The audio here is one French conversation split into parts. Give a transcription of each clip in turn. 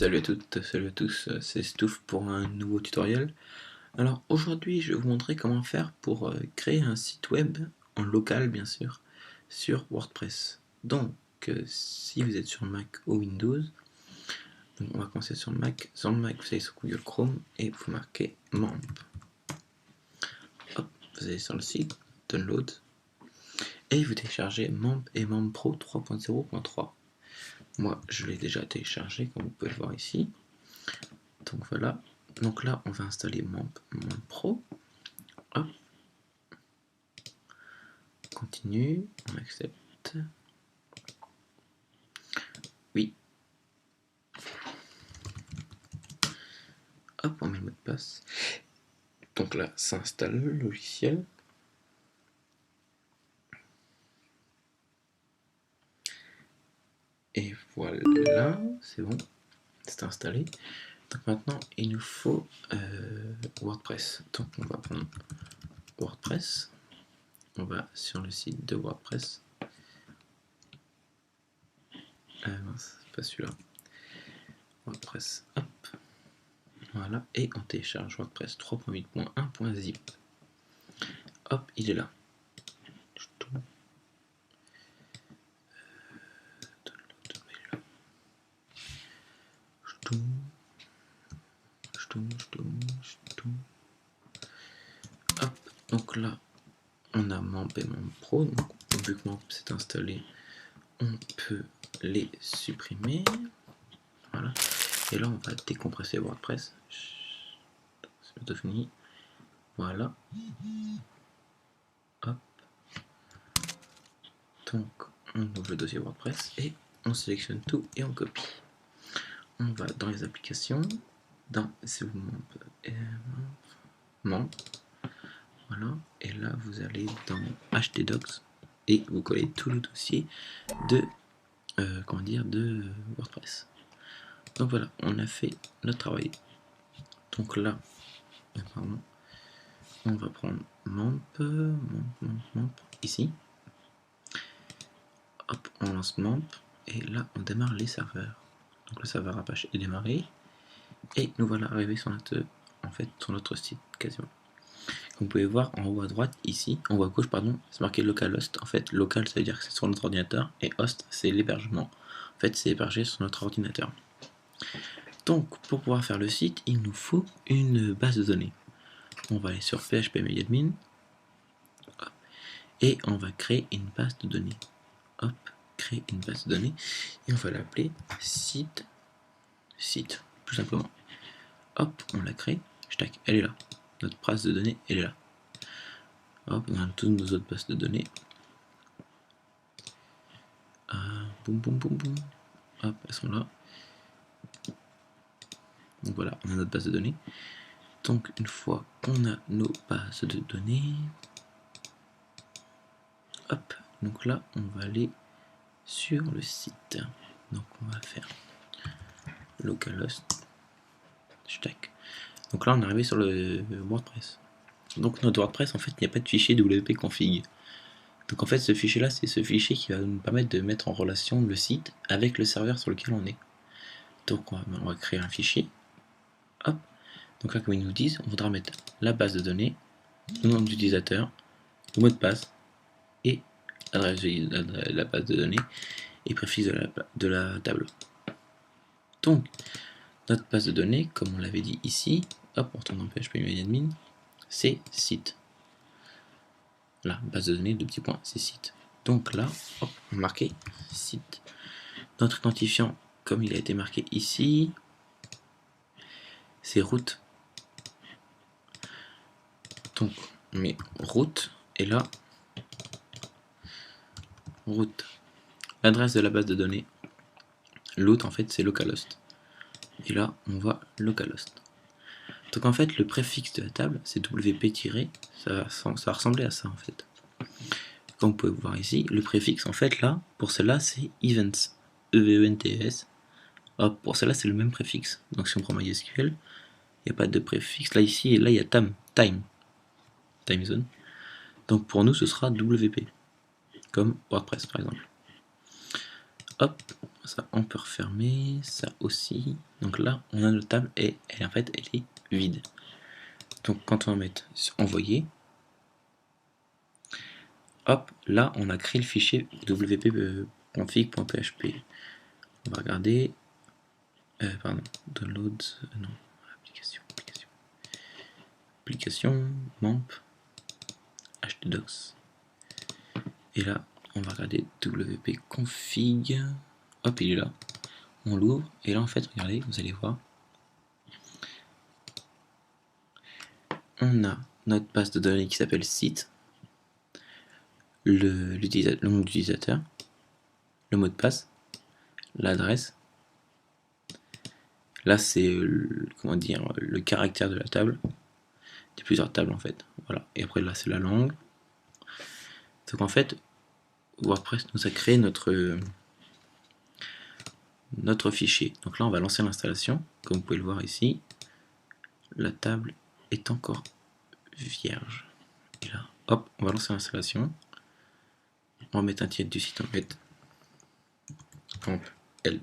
Salut à toutes, salut à tous, c'est Stouff pour un nouveau tutoriel. Alors aujourd'hui je vais vous montrer comment faire pour créer un site web en local bien sûr sur WordPress. Donc si vous êtes sur Mac ou Windows, donc on va commencer sur Mac. Sur le Mac vous allez sur Google Chrome et vous marquez MAMP. Hop, vous allez sur le site, Download, et vous téléchargez MAMP et MAMP Pro 3.0.3. Moi je l'ai déjà téléchargé comme vous pouvez le voir ici. Donc voilà, donc là on va installer MAMP Pro. Hop. Continue, on accepte. Oui. Hop, on met le mot de passe. Donc là, ça installe le logiciel. Et voilà, c'est bon, c'est installé. Donc maintenant, il nous faut WordPress. Donc on va prendre WordPress. On va sur le site de WordPress. Mince, c'est pas celui-là. WordPress, hop. Voilà, et on télécharge WordPress 3.8.1.zip. Hop, il est là. Hop, donc là on a MAMP et MAMP Pro, donc vu que MAMP s'est installé, on peut les supprimer. Voilà, et là on va décompresser WordPress. C'est bientôt fini. Voilà. Hop. Donc on ouvre le dossier WordPress et on sélectionne tout et on copie. On va dans les applications, dans MAMP, voilà, et là vous allez dans htdocs et vous collez tout le dossier de de WordPress. Donc voilà, on a fait notre travail. Donc là, on va prendre MAMP ici. Hop, on lance MAMP et là on démarre les serveurs. Donc le serveur Apache est démarré et nous voilà arrivés sur notre site quasiment. Comme vous pouvez voir en haut à droite ici, en haut à gauche pardon, c'est marqué localhost. En fait, local ça veut dire que c'est sur notre ordinateur et host c'est l'hébergement. En fait, c'est hébergé sur notre ordinateur. Donc pour pouvoir faire le site, il nous faut une base de données. On va aller sur PHP MediaAdmin et on va créer une base de données. Hop, créer une base de données et on va l'appeler site, tout simplement. Hop, on la crée, elle est là. Notre base de données, elle est là. Hop, on a toutes nos autres bases de données. Boum, boum, boum, boum. Hop, elles sont là. Donc voilà, on a notre base de données. Donc une fois qu'on a nos bases de données, hop, donc là on va aller sur le site. Donc on va faire localhost. Donc là on est arrivé sur le WordPress. Donc notre WordPress en fait il n'y a pas de fichier WP config. Donc en fait ce fichier là c'est ce fichier qui va nous permettre de mettre en relation le site avec le serveur sur lequel on est. Donc on va créer un fichier. Hop. Donc là comme ils nous disent, on voudra mettre la base de données, le nom d'utilisateur, le mot de passe et l'adresse de la base de données et préfixe de la table. Donc notre base de données, comme on l'avait dit ici, hop, on retourne dans PHP MediaAdmin, c'est site. Là, base de données, 2 petits points, c'est site. Donc là, hop, on marqué site. Notre identifiant, comme il a été marqué ici, c'est route. Donc on met route et là, route. L'adresse de la base de données, l'autre en fait c'est localhost. Et là, on voit localhost. Donc en fait, le préfixe de la table, c'est WP- ça va ressembler à ça en fait. Comme vous pouvez voir ici, le préfixe en fait là, pour celle-là, c'est events, E-V-E-N-T-S. Hop, pour celle-là, c'est le même préfixe. Donc si on prend MySQL, il n'y a pas de préfixe. Là, ici, et là, il y a time zone. Donc pour nous, ce sera WP, comme WordPress par exemple. Hop, ça on peut refermer, ça aussi. Donc là, on a notre table et en fait, elle est vide. Donc quand on va mettre envoyer, hop, là on a créé le fichier wp-config.php. On va regarder, pardon, download, non, application, mamp, htdocs. Et là, on va regarder wp-config, hop, il est là. On l'ouvre, et là en fait, regardez, vous allez voir, on a notre base de données qui s'appelle site, le nom d'utilisateur, le mot de passe, l'adresse. Là, c'est comment dire, le caractère de la table. Il y a plusieurs tables en fait. Voilà. Et après, là, c'est la langue. Donc en fait, WordPress nous a créé notre fichier. Donc là, on va lancer l'installation. Comme vous pouvez le voir ici, la table est encore vierge. Et là, hop, on va lancer l'installation. On va mettre un titre du site, on va mettre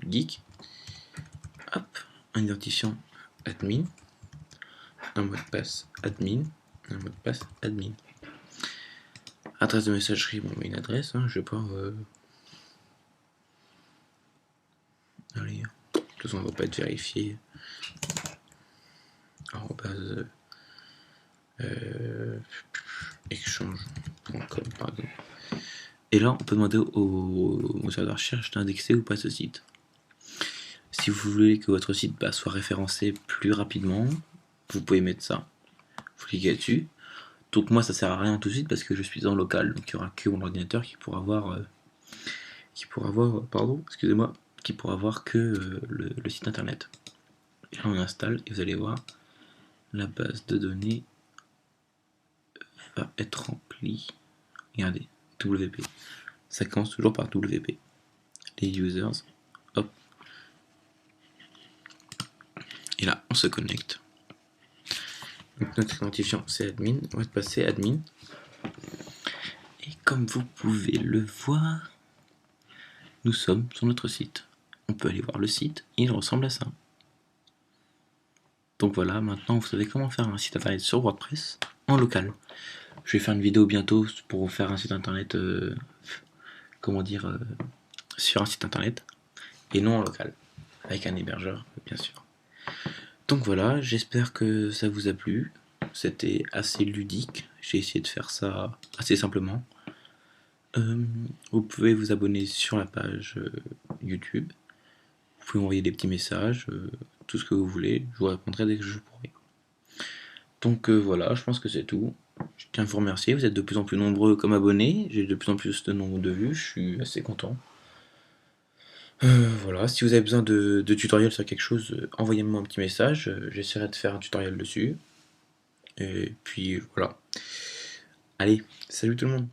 geek. Hop, un identifiant admin, un mot de passe admin, un mot de passe admin. Adresse de messagerie, bon, on met une adresse, hein, je vais pas. Allez, de toute façon, on va pas être vérifié. Arrobase exchange.com par exemple. Et là, on peut demander au moteur de recherche d'indexer ou pas ce site. Si vous voulez que votre site soit référencé plus rapidement, vous pouvez mettre ça. Vous cliquez dessus. Donc moi, ça sert à rien tout de suite parce que je suis en local, donc il n'y aura que mon ordinateur qui pourra voir, que le site internet. Et là, on installe et vous allez voir, la base de données va être remplie. Regardez, WP. Ça commence toujours par WP. Les users, hop. Et là, on se connecte. Donc notre identifiant, c'est admin. On va passer admin. Et comme vous pouvez le voir, nous sommes sur notre site. On peut aller voir le site, il ressemble à ça. Donc voilà, maintenant vous savez comment faire un site internet sur WordPress en local. Je vais faire une vidéo bientôt pour vous faire un site internet, sur un site internet et non en local, avec un hébergeur bien sûr. Donc voilà, j'espère que ça vous a plu. C'était assez ludique, j'ai essayé de faire ça assez simplement. Vous pouvez vous abonner sur la page YouTube. Vous pouvez m'envoyer des petits messages, tout ce que vous voulez. Je vous répondrai dès que je pourrai. Donc voilà, je pense que c'est tout. Je tiens à vous remercier. Vous êtes de plus en plus nombreux comme abonnés. J'ai de plus en plus de nombre de vues. Je suis assez content. Voilà, si vous avez besoin de tutoriels sur quelque chose, envoyez-moi un petit message. J'essaierai de faire un tutoriel dessus. Et puis voilà. Allez, salut tout le monde.